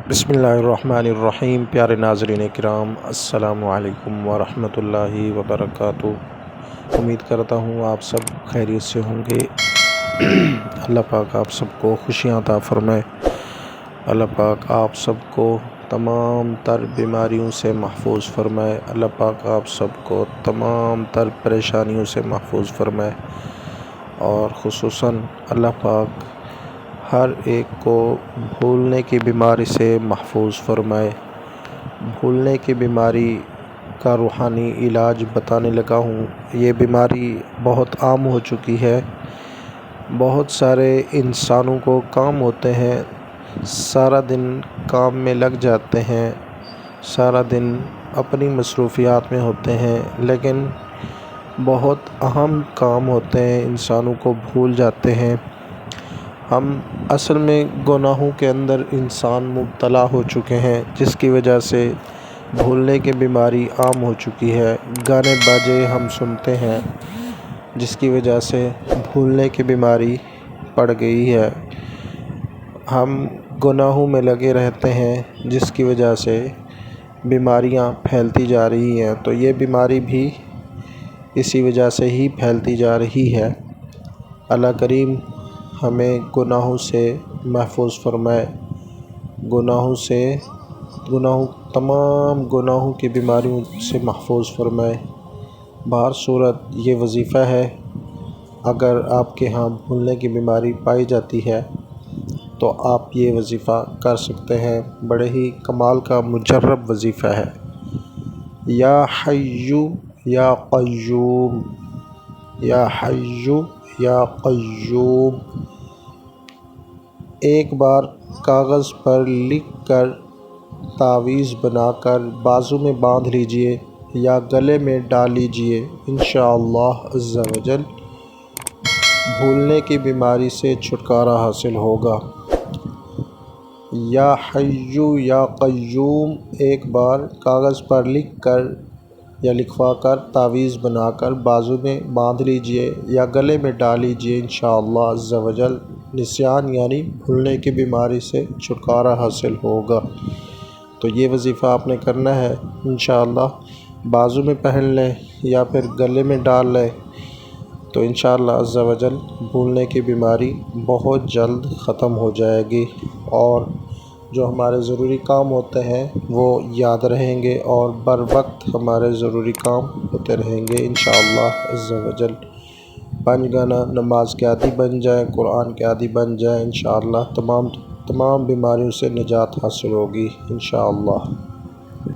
بسم اللہ الرحمن الرحیم۔ پیارے ناظرین کرام، السلام علیکم ورحمۃ اللہ وبرکاتہ۔ امید کرتا ہوں آپ سب خیریت سے ہوں گے۔ اللہ پاک آپ سب کو خوشیاں عطا فرمائے۔ اللہ پاک آپ سب کو تمام تر بیماریوں سے محفوظ فرمائے۔ اللہ پاک آپ سب کو تمام تر پریشانیوں سے محفوظ فرمائے، اور خصوصاً اللہ پاک ہر ایک کو بھولنے کی بیماری سے محفوظ فرمائے۔ بھولنے کی بیماری کا روحانی علاج بتانے لگا ہوں۔ یہ بیماری بہت عام ہو چکی ہے۔ بہت سارے انسانوں کو کام ہوتے ہیں، سارا دن کام میں لگ جاتے ہیں، سارا دن اپنی مصروفیات میں ہوتے ہیں، لیکن بہت اہم کام ہوتے ہیں انسانوں کو بھول جاتے ہیں۔ ہم اصل میں گناہوں کے اندر انسان مبتلا ہو چکے ہیں، جس کی وجہ سے بھولنے کی بیماری عام ہو چکی ہے۔ گانے باجے ہم سنتے ہیں، جس کی وجہ سے بھولنے کی بیماری پڑ گئی ہے۔ ہم گناہوں میں لگے رہتے ہیں، جس کی وجہ سے بیماریاں پھیلتی جا رہی ہیں، تو یہ بیماری بھی اسی وجہ سے ہی پھیلتی جا رہی ہے۔ اللہ کریم ہمیں گناہوں سے محفوظ فرمائے، تمام گناہوں کی بیماریوں سے محفوظ فرمائے۔ بہر صورت یہ وظیفہ ہے، اگر آپ کے ہاں بھولنے کی بیماری پائی جاتی ہے تو آپ یہ وظیفہ کر سکتے ہیں۔ بڑے ہی کمال کا مجرب وظیفہ ہے۔ یا حیّ یا قیوم، یا حیّ یا قیوم، ایک بار کاغذ پر لکھ کر تعویذ بنا کر بازو میں باندھ لیجئے یا گلے میں ڈال لیجئے، انشاءاللہ عز و جل بھولنے کی بیماری سے چھٹکارا حاصل ہوگا۔ یا حیّ یا قیوم ایک بار کاغذ پر لکھ کر یا لکھوا کر تعویذ بنا کر بازو میں باندھ لیجئے یا گلے میں ڈال لیجئے، انشاءاللہ عز و جل نسیان یعنی بھولنے کی بیماری سے چھٹکارا حاصل ہوگا۔ تو یہ وظیفہ آپ نے کرنا ہے، انشاءاللہ بازو میں پہن لیں یا پھر گلے میں ڈال لیں، تو انشاءاللہ عز و جل بھولنے کی بیماری بہت جلد ختم ہو جائے گی، اور جو ہمارے ضروری کام ہوتے ہیں وہ یاد رہیں گے، اور بر وقت ہمارے ضروری کام ہوتے رہیں گے انشاءاللہ عز و جل۔ پنج گانا نماز کے عادی بن جائیں، قرآن کے عادی بن جائیں، انشاءاللہ تمام بیماریوں سے نجات حاصل ہوگی انشاءاللہ۔